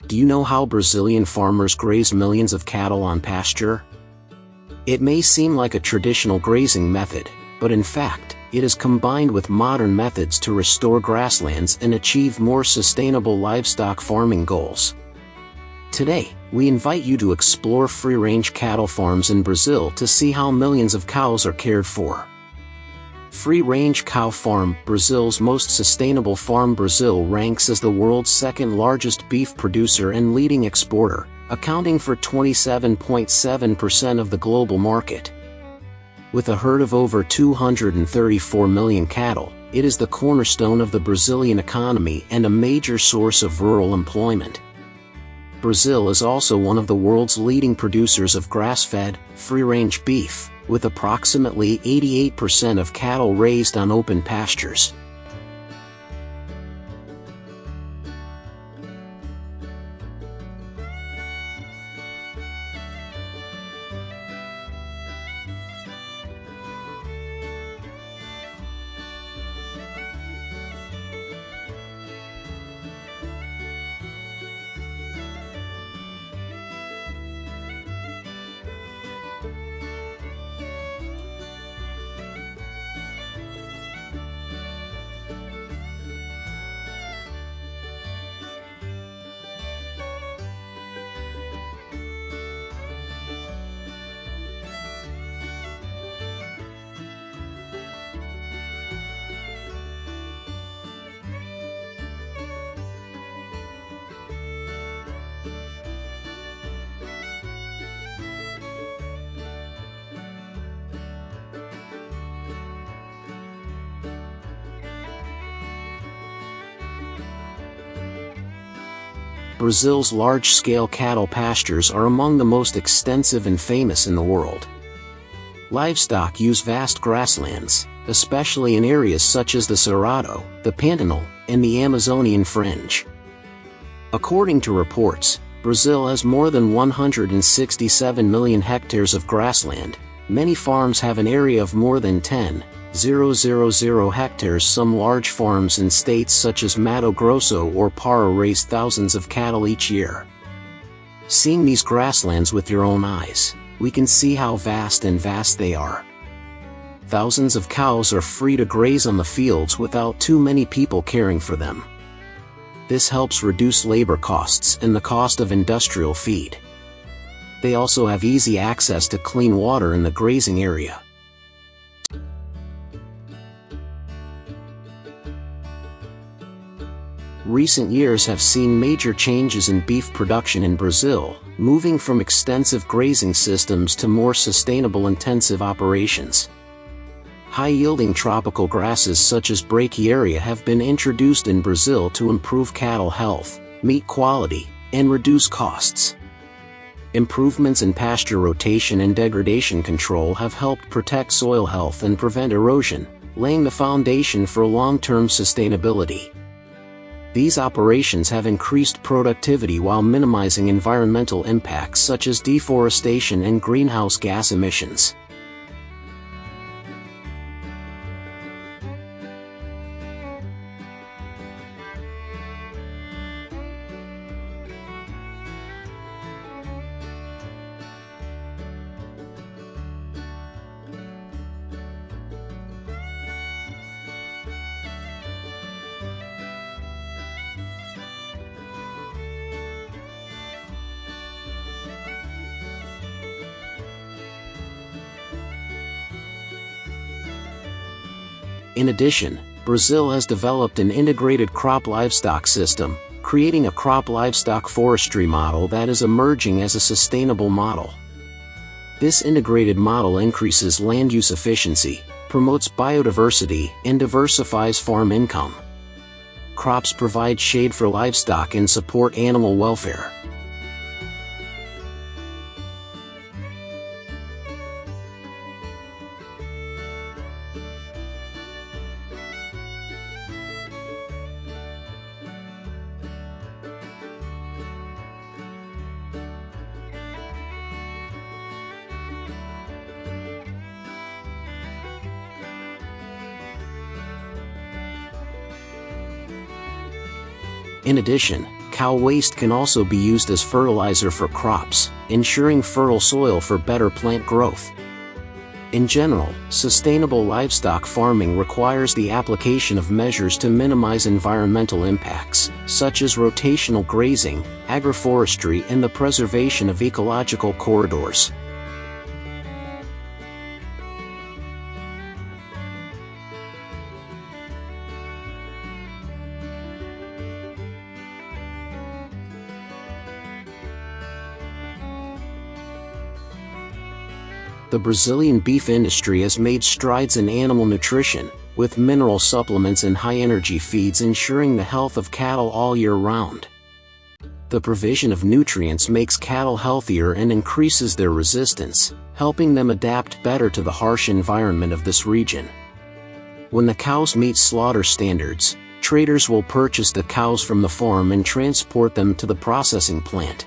Do you know how Brazilian farmers graze millions of cattle on pasture? It may seem like a traditional grazing method, but in fact, it is combined with modern methods to restore grasslands and achieve more sustainable livestock farming goals. Today, we invite you to explore free-range cattle farms in Brazil to see how millions of cows are cared for. Free-range cow farm, Brazil's most sustainable farm. Brazil ranks as the world's second largest beef producer and leading exporter, accounting for 27.7% of the global market. With a herd of over 234 million cattle, it is the cornerstone of the Brazilian economy and a major source of rural employment. Brazil is also one of the world's leading producers of grass-fed, free-range beef, with approximately 88% of cattle raised on open pastures. Brazil's large-scale cattle pastures are among the most extensive and famous in the world. Livestock use vast grasslands, especially in areas such as the Cerrado, the Pantanal, and the Amazonian fringe. According to reports, Brazil has more than 167 million hectares of grassland. Many farms have an area of more than 10,000 hectares. Some large farms in states such as Mato Grosso or Pará raise thousands of cattle each year. Seeing these grasslands with your own eyes, we can see how vast they are. Thousands of cows are free to graze on the fields without too many people caring for them. This helps reduce labor costs and the cost of industrial feed. They also have easy access to clean water in the grazing area. Recent years have seen major changes in beef production in Brazil, moving from extensive grazing systems to more sustainable intensive operations. High-yielding tropical grasses such as brachiaria have been introduced in Brazil to improve cattle health, meat quality, and reduce costs. Improvements in pasture rotation and degradation control have helped protect soil health and prevent erosion, laying the foundation for long-term sustainability. These operations have increased productivity while minimizing environmental impacts such as deforestation and greenhouse gas emissions. In addition, Brazil has developed an integrated crop livestock system, creating a crop livestock forestry model that is emerging as a sustainable model. This integrated model increases land use efficiency, promotes biodiversity, and diversifies farm income. Crops provide shade for livestock and support animal welfare. In addition, cow waste can also be used as fertilizer for crops, ensuring fertile soil for better plant growth. In general, sustainable livestock farming requires the application of measures to minimize environmental impacts, such as rotational grazing, agroforestry, and the preservation of ecological corridors. The Brazilian beef industry has made strides in animal nutrition, with mineral supplements and high-energy feeds ensuring the health of cattle all year round. The provision of nutrients makes cattle healthier and increases their resistance, helping them adapt better to the harsh environment of this region. When the cows meet slaughter standards, traders will purchase the cows from the farm and transport them to the processing plant.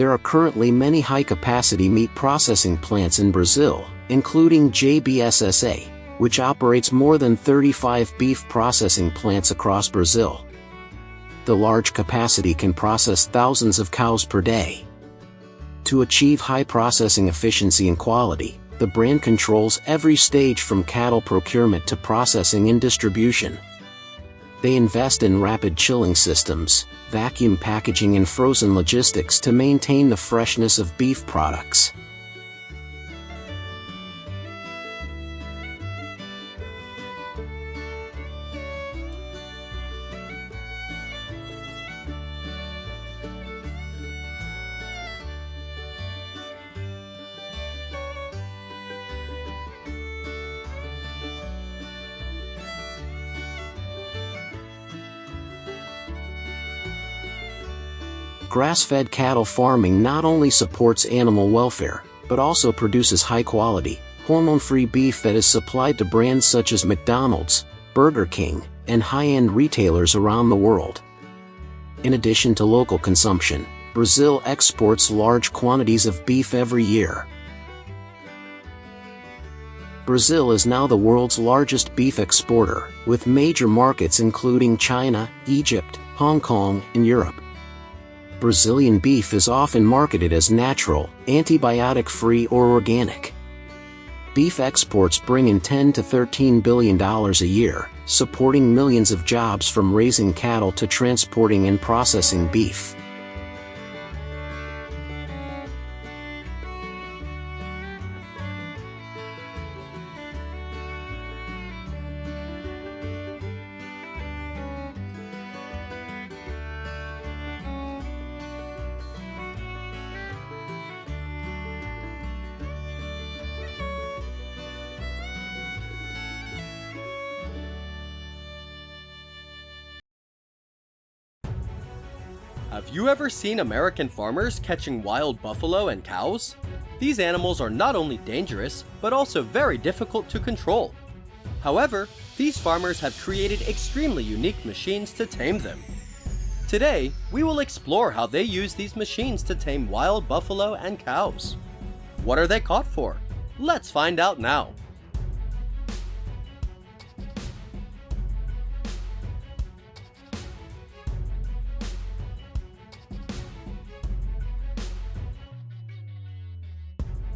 There are currently many high-capacity meat processing plants in Brazil, including JBSSA, which operates more than 35 beef processing plants across Brazil. The large capacity can process thousands of cows per day. To achieve high processing efficiency and quality, the brand controls every stage from cattle procurement to processing and distribution. They invest in rapid chilling systems, vacuum packaging, and frozen logistics to maintain the freshness of beef products. Grass-fed cattle farming not only supports animal welfare, but also produces high-quality, hormone-free beef that is supplied to brands such as McDonald's, Burger King, and high-end retailers around the world. In addition to local consumption, Brazil exports large quantities of beef every year. Brazil is now the world's largest beef exporter, with major markets including China, Egypt, Hong Kong, and Europe. Brazilian beef is often marketed as natural, antibiotic-free, or organic. Beef exports bring in $10 to $13 billion a year, supporting millions of jobs from raising cattle to transporting and processing beef. Have you ever seen American farmers catching wild buffalo and cows? These animals are not only dangerous, but also very difficult to control. However, these farmers have created extremely unique machines to tame them. Today, we will explore how they use these machines to tame wild buffalo and cows. What are they caught for? Let's find out now.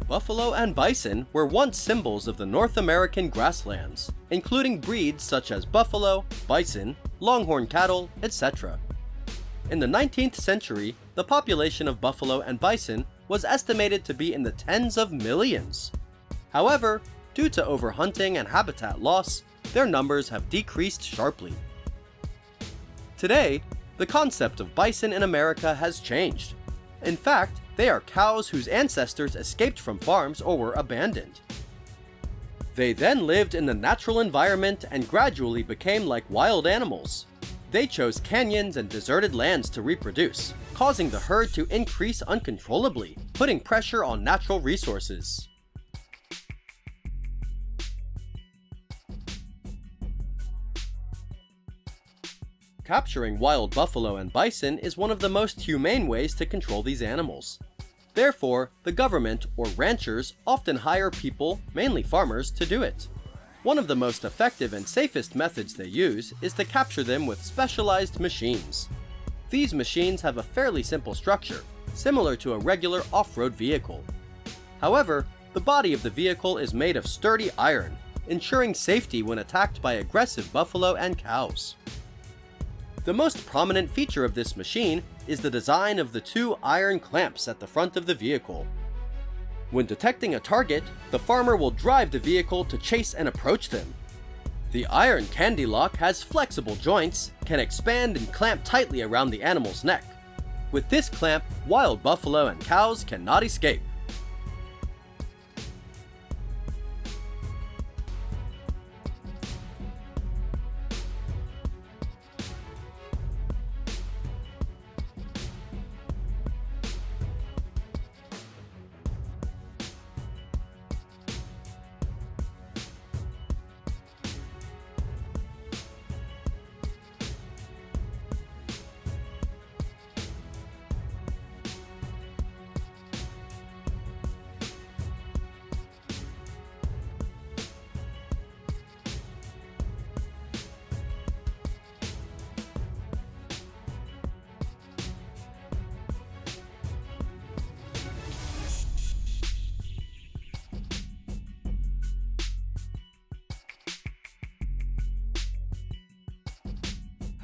Buffalo and bison were once symbols of the North American grasslands, including breeds such as buffalo, bison, longhorn cattle, etc. In the 19th century, the population of buffalo and bison was estimated to be in the tens of millions. However, due to overhunting and habitat loss, their numbers have decreased sharply. Today, the concept of bison in America has changed. In fact, they are cows whose ancestors escaped from farms or were abandoned. They then lived in the natural environment and gradually became like wild animals. They chose canyons and deserted lands to reproduce, causing the herd to increase uncontrollably, putting pressure on natural resources. Capturing wild buffalo and bison is one of the most humane ways to control these animals. Therefore, the government or ranchers often hire people, mainly farmers, to do it. One of the most effective and safest methods they use is to capture them with specialized machines. These machines have a fairly simple structure, similar to a regular off-road vehicle. However, the body of the vehicle is made of sturdy iron, ensuring safety when attacked by aggressive buffalo and cows. The most prominent feature of this machine is the design of the two iron clamps at the front of the vehicle. When detecting a target, the farmer will drive the vehicle to chase and approach them. The iron candy lock has flexible joints, can expand and clamp tightly around the animal's neck. With this clamp, wild buffalo and cows cannot escape.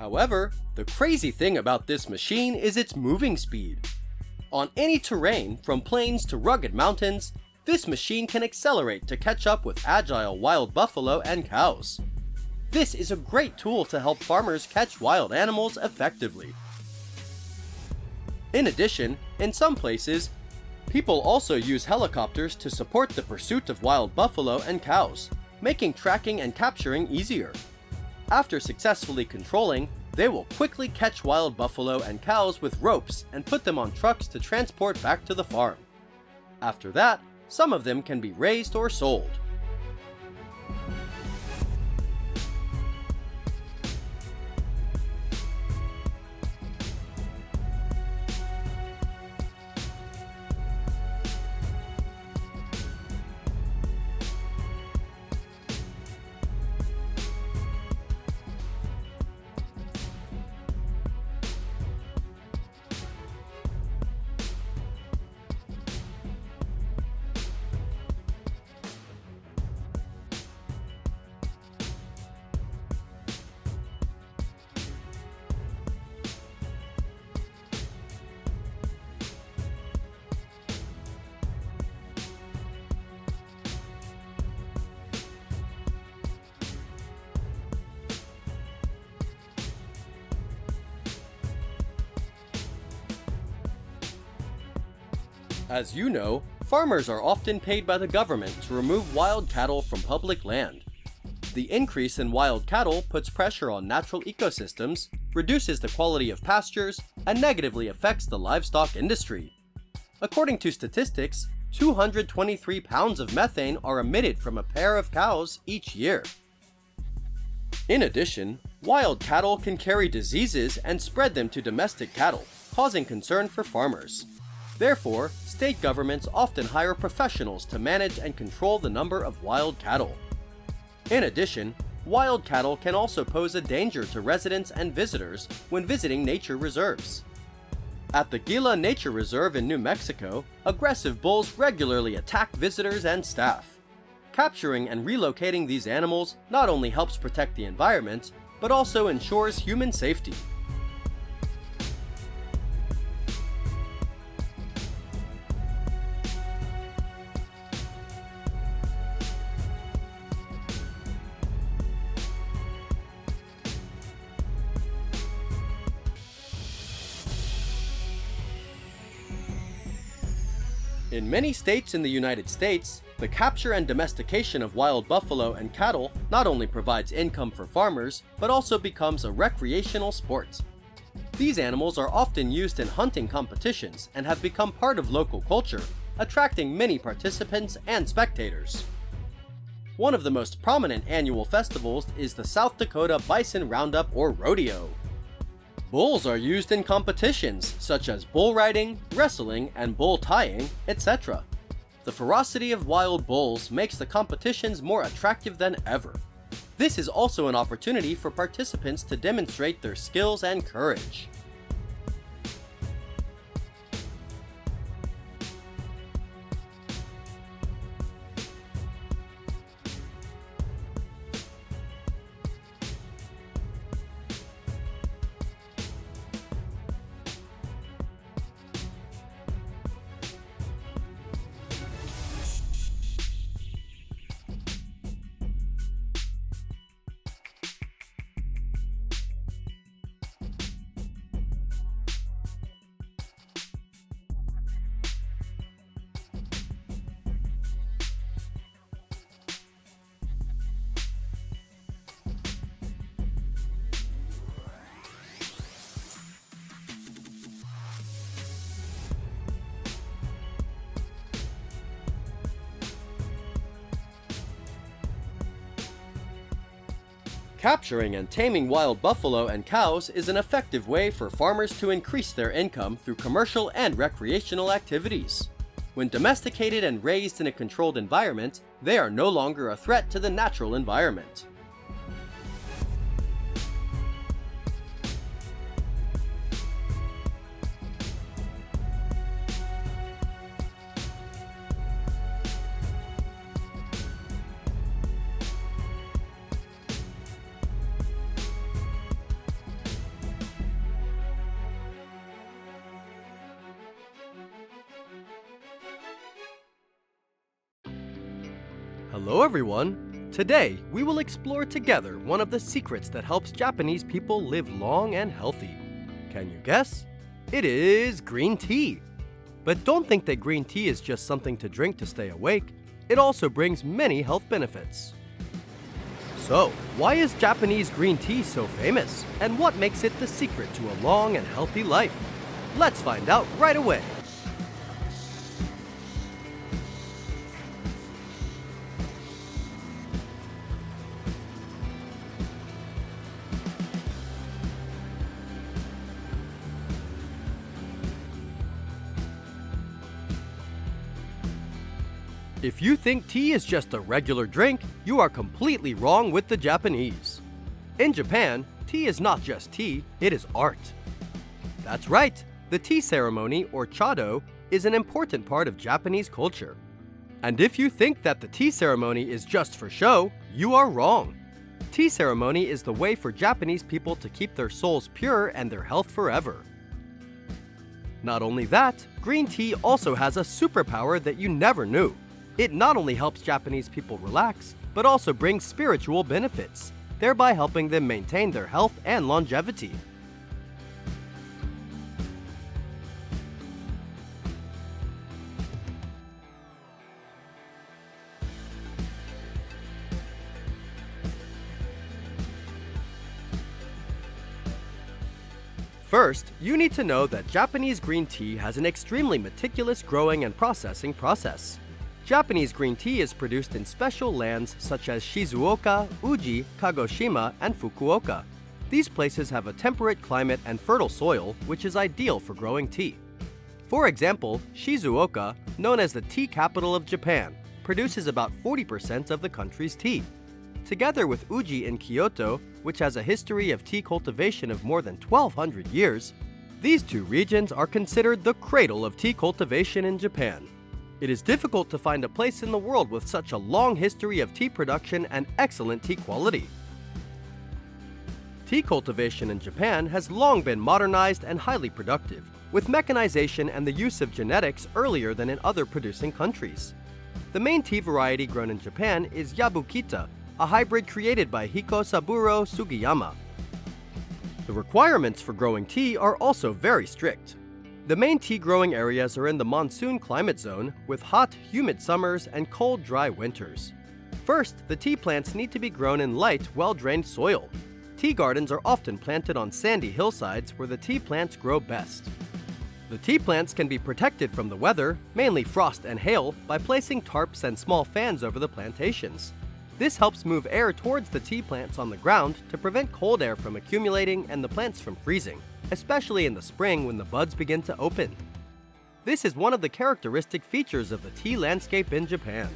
However, the crazy thing about this machine is its moving speed. On any terrain, from plains to rugged mountains, this machine can accelerate to catch up with agile wild buffalo and cows. This is a great tool to help farmers catch wild animals effectively. In addition, in some places, people also use helicopters to support the pursuit of wild buffalo and cows, making tracking and capturing easier. After successfully controlling, they will quickly catch wild buffalo and cows with ropes and put them on trucks to transport back to the farm. After that, some of them can be raised or sold. As you know, farmers are often paid by the government to remove wild cattle from public land. The increase in wild cattle puts pressure on natural ecosystems, reduces the quality of pastures, and negatively affects the livestock industry. According to statistics, 223 pounds of methane are emitted from a pair of cows each year. In addition, wild cattle can carry diseases and spread them to domestic cattle, causing concern for farmers. Therefore, state governments often hire professionals to manage and control the number of wild cattle. In addition, wild cattle can also pose a danger to residents and visitors when visiting nature reserves. At the Gila Nature Reserve in New Mexico, aggressive bulls regularly attack visitors and staff. Capturing and relocating these animals not only helps protect the environment, but also ensures human safety. In many states in the United States, The capture and domestication of wild buffalo and cattle not only provides income for farmers, but also becomes a recreational sport. These animals are often used in hunting competitions and have become part of local culture, attracting many participants and spectators. One of the most prominent annual festivals is the South Dakota Bison Roundup or Rodeo. Bulls are used in competitions such as bull riding, wrestling, and bull tying, etc. The ferocity of wild bulls makes the competitions more attractive than ever. This is also an opportunity for participants to demonstrate their skills and courage. Capturing and taming wild buffalo and cows is an effective way for farmers to increase their income through commercial and recreational activities. When domesticated and raised in a controlled environment, they are no longer a threat to the natural environment. Hello everyone! Today, we will explore together one of the secrets that helps Japanese people live long and healthy. Can you guess? It is green tea. But don't think that green tea is just something to drink to stay awake. It also brings many health benefits. So, why is Japanese green tea so famous? And what makes it the secret to a long and healthy life? Let's find out right away! If you think tea is just a regular drink, you are completely wrong with the Japanese. In Japan, tea is not just tea, it is art. That's right, the tea ceremony or chado is an important part of Japanese culture. And if you think that the tea ceremony is just for show, you are wrong. Tea ceremony is the way for Japanese people to keep their souls pure and their health forever. Not only that, green tea also has a superpower that you never knew. It not only helps Japanese people relax, but also brings spiritual benefits, thereby helping them maintain their health and longevity. First, you need to know that Japanese green tea has an extremely meticulous growing and processing process. Japanese green tea is produced in special lands such as Shizuoka, Uji, Kagoshima, and Fukuoka. These places have a temperate climate and fertile soil, which is ideal for growing tea. For example, Shizuoka, known as the tea capital of Japan, produces about 40% of the country's tea. Together with Uji in Kyoto, which has a history of tea cultivation of more than 1,200 years, these two regions are considered the cradle of tea cultivation in Japan. It is difficult to find a place in the world with such a long history of tea production and excellent tea quality. Tea cultivation in Japan has long been modernized and highly productive, with mechanization and the use of genetics earlier than in other producing countries. The main tea variety grown in Japan is Yabukita, a hybrid created by Hikosaburo Sugiyama. The requirements for growing tea are also very strict. The main tea growing areas are in the monsoon climate zone, with hot, humid summers and cold, dry winters. First, the tea plants need to be grown in light, well-drained soil. Tea gardens are often planted on sandy hillsides where the tea plants grow best. The tea plants can be protected from the weather, mainly frost and hail, by placing tarps and small fans over the plantations. This helps move air towards the tea plants on the ground to prevent cold air from accumulating and the plants from freezing, especially in the spring when the buds begin to open. This is one of the characteristic features of the tea landscape in Japan.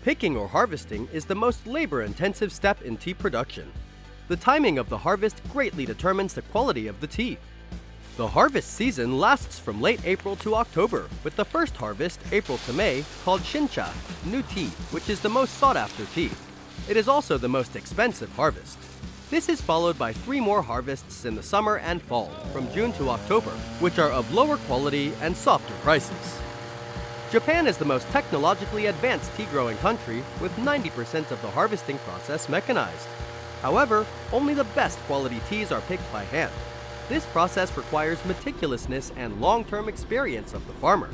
Picking or harvesting is the most labor-intensive step in tea production. The timing of the harvest greatly determines the quality of the tea. The harvest season lasts from late April to October, with the first harvest, April to May, called shincha, new tea, which is the most sought-after tea. It is also the most expensive harvest. This is followed by 3 more harvests in the summer and fall, from June to October, which are of lower quality and softer prices. Japan is the most technologically advanced tea-growing country, with 90% of the harvesting process mechanized. However, only the best quality teas are picked by hand. This process requires meticulousness and long-term experience of the farmer.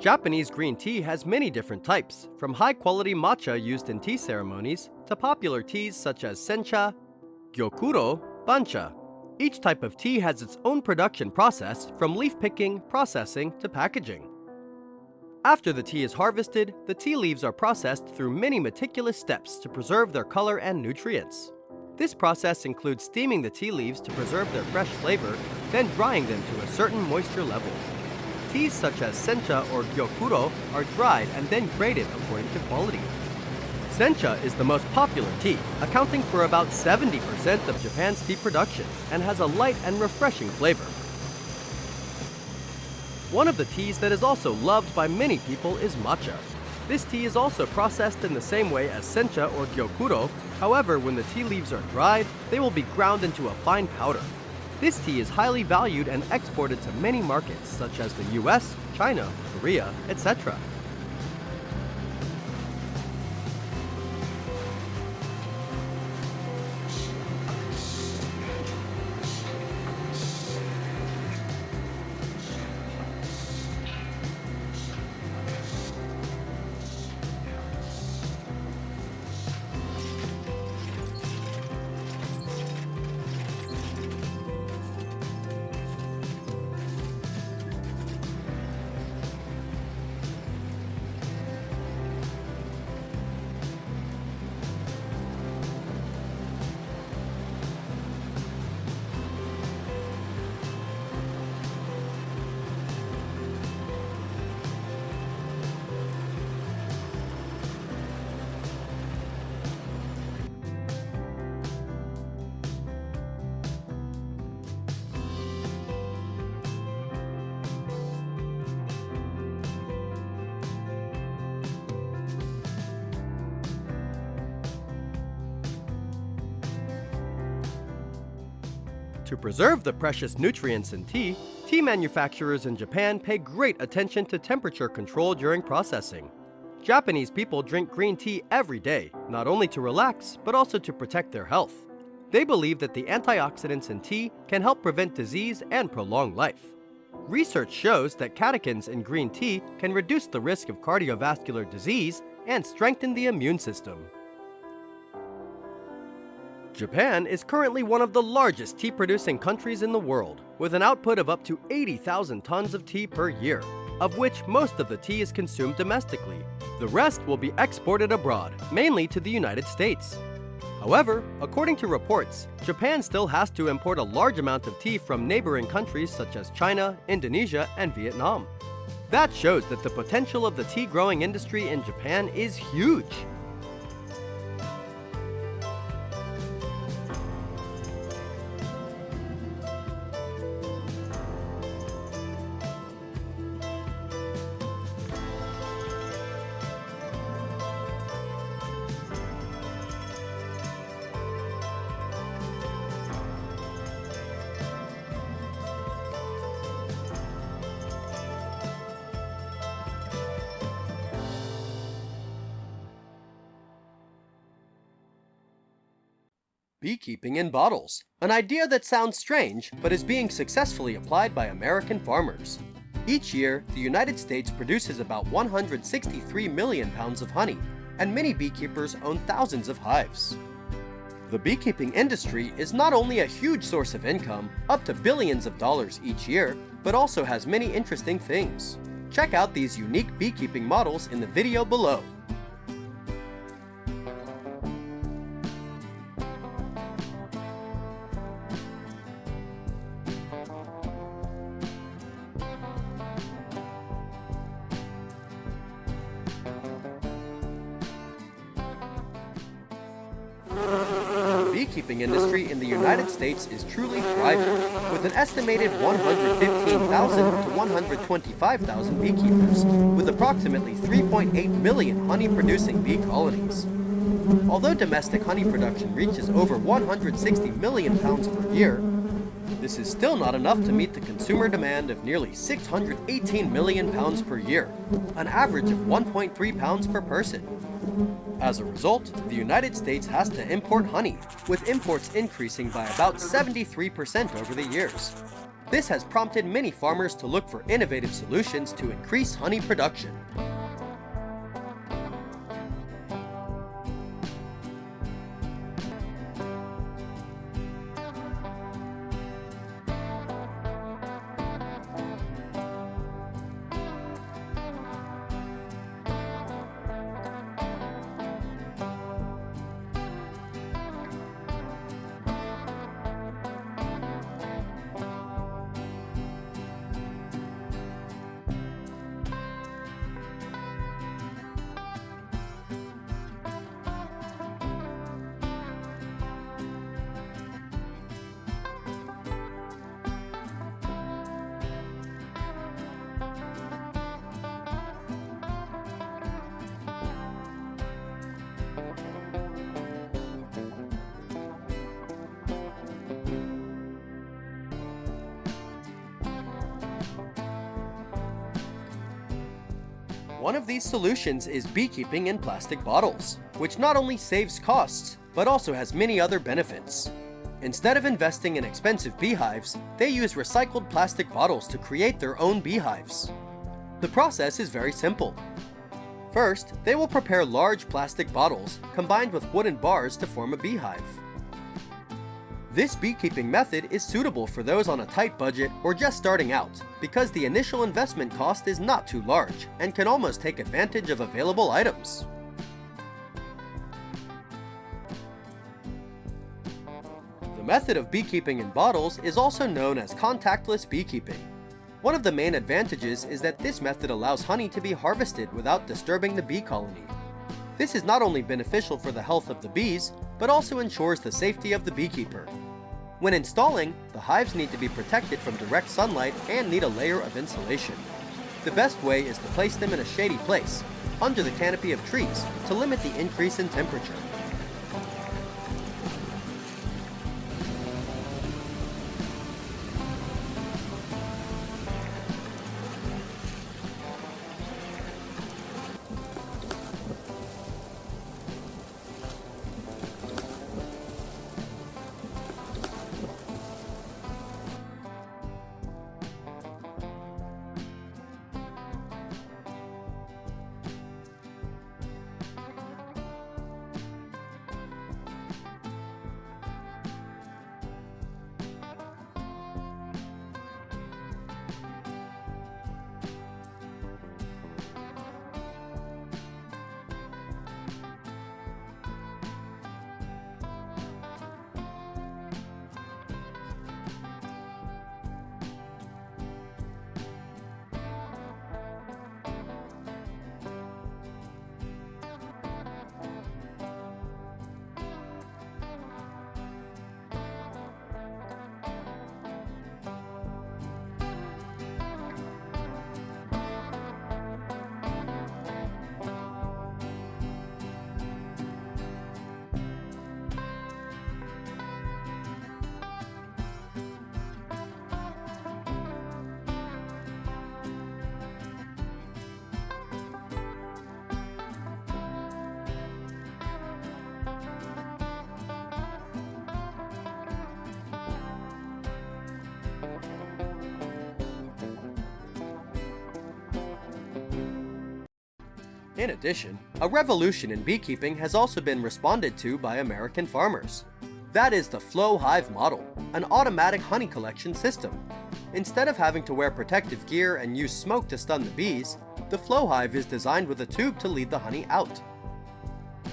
Japanese green tea has many different types, from high-quality matcha used in tea ceremonies to popular teas such as sencha, gyokuro, bancha. Each type of tea has its own production process, from leaf picking, processing, to packaging. After the tea is harvested, the tea leaves are processed through many meticulous steps to preserve their color and nutrients. This process includes steaming the tea leaves to preserve their fresh flavor, then drying them to a certain moisture level. Teas such as sencha or gyokuro are dried and then graded according to quality. Sencha is the most popular tea, accounting for about 70% of Japan's tea production, and has a light and refreshing flavor. One of the teas that is also loved by many people is matcha. This tea is also processed in the same way as sencha or gyokuro. However, when the tea leaves are dried, they will be ground into a fine powder. This tea is highly valued and exported to many markets such as the US, China, Korea, etc. To preserve the precious nutrients in tea, tea manufacturers in Japan pay great attention to temperature control during processing. Japanese people drink green tea every day, not only to relax, but also to protect their health. They believe that the antioxidants in tea can help prevent disease and prolong life. Research shows that catechins in green tea can reduce the risk of cardiovascular disease and strengthen the immune system. Japan is currently one of the largest tea-producing countries in the world, with an output of up to 80,000 tons of tea per year, of which most of the tea is consumed domestically. The rest will be exported abroad, mainly to the United States. However, according to reports, Japan still has to import a large amount of tea from neighboring countries such as China, Indonesia, and Vietnam. That shows that the potential of the tea growing industry in Japan is huge. Beekeeping in bottles, an idea that sounds strange but is being successfully applied by American farmers. Each year, the United States produces about 163 million pounds of honey, and many beekeepers own thousands of hives. The beekeeping industry is not only a huge source of income, up to billions of dollars each year, but also has many interesting things. Check out these unique beekeeping models in the video below. The beekeeping industry in the United States is truly thriving, with an estimated 115,000 to 125,000 beekeepers, with approximately 3.8 million honey-producing bee colonies. Although domestic honey production reaches over 160 million pounds per year, this is still not enough to meet the consumer demand of nearly 618 million pounds per year, an average of 1.3 pounds per person. As a result, the United States has to import honey, with imports increasing by about 73% over the years. This has prompted many farmers to look for innovative solutions to increase honey production. One of these solutions is beekeeping in plastic bottles, which not only saves costs, but also has many other benefits. Instead of investing in expensive beehives, they use recycled plastic bottles to create their own beehives. The process is very simple. First, they will prepare large plastic bottles combined with wooden bars to form a beehive. This beekeeping method is suitable for those on a tight budget or just starting out, because the initial investment cost is not too large and can almost take advantage of available items. The method of beekeeping in bottles is also known as contactless beekeeping. One of the main advantages is that this method allows honey to be harvested without disturbing the bee colony. This is not only beneficial for the health of the bees, but also ensures the safety of the beekeeper. When installing, the hives need to be protected from direct sunlight and need a layer of insulation. The best way is to place them in a shady place, under the canopy of trees, to limit the increase in temperature. In addition, a revolution in beekeeping has also been responded to by American farmers. That is the flow hive model, an automatic honey collection system. Instead of having to wear protective gear and use smoke to stun the bees, the flow hive is designed with a tube to lead the honey out.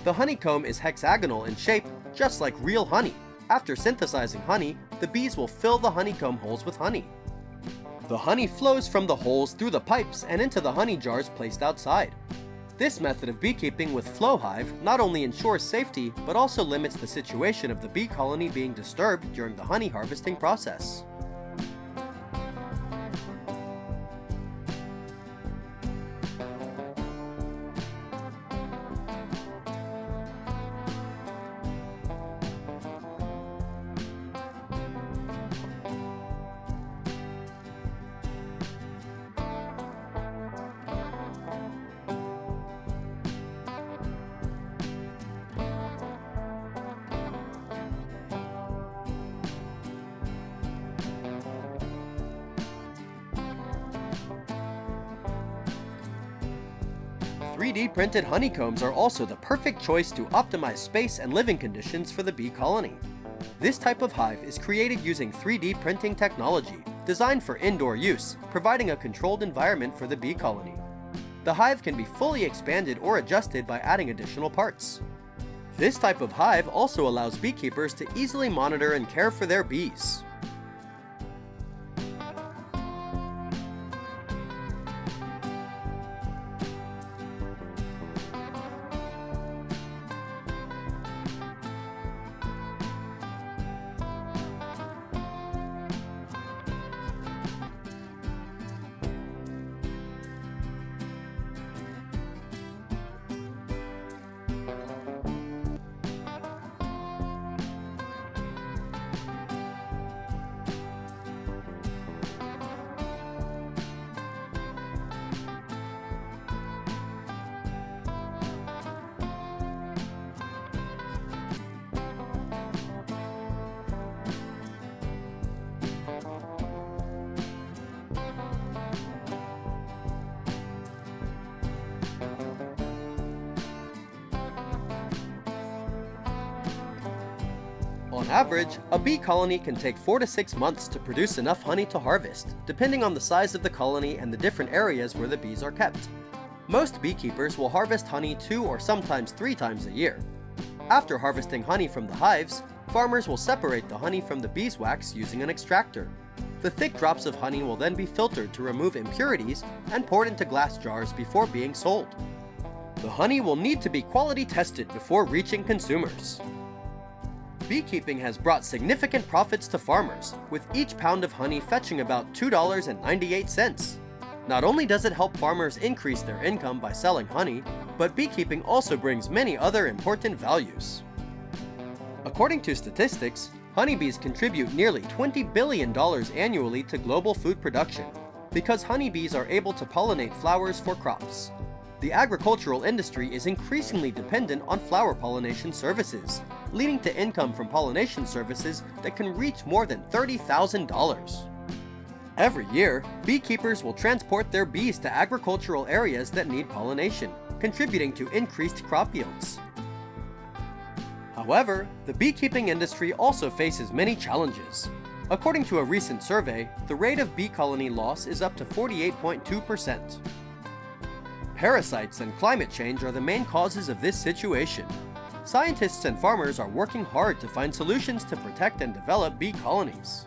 The honeycomb is hexagonal in shape, just like real honey. After synthesizing honey, the bees will fill the honeycomb holes with honey. The honey flows from the holes through the pipes and into the honey jars placed outside. This method of beekeeping with flow hive not only ensures safety, but also limits the situation of the bee colony being disturbed during the honey harvesting process. "3D printed honeycombs are also the perfect choice to optimize space and living conditions for the bee colony. This type of hive is created using 3D printing technology, designed for indoor use, providing a controlled environment for the bee colony. The hive can be fully expanded or adjusted by adding additional parts. This type of hive also allows beekeepers to easily monitor and care for their bees. On average, a bee colony can take 4 to 6 months to produce enough honey to harvest, depending on the size of the colony and the different areas where the bees are kept. Most beekeepers will harvest honey 2 or sometimes 3 times a year. After harvesting honey from the hives, farmers will separate the honey from the beeswax using an extractor. The thick drops of honey will then be filtered to remove impurities and poured into glass jars before being sold. The honey will need to be quality tested before reaching consumers. Beekeeping has brought significant profits to farmers, with each pound of honey fetching about $2.98. Not only does it help farmers increase their income by selling honey, but beekeeping also brings many other important values. According to statistics, honeybees contribute nearly $20 billion annually to global food production, because honeybees are able to pollinate flowers for crops. The agricultural industry is increasingly dependent on flower pollination services, leading to income from pollination services that can reach more than $30,000. Every year, beekeepers will transport their bees to agricultural areas that need pollination, contributing to increased crop yields. However, the beekeeping industry also faces many challenges. According to a recent survey, the rate of bee colony loss is up to 48.2%. Parasites and climate change are the main causes of this situation. Scientists and farmers are working hard to find solutions to protect and develop bee colonies.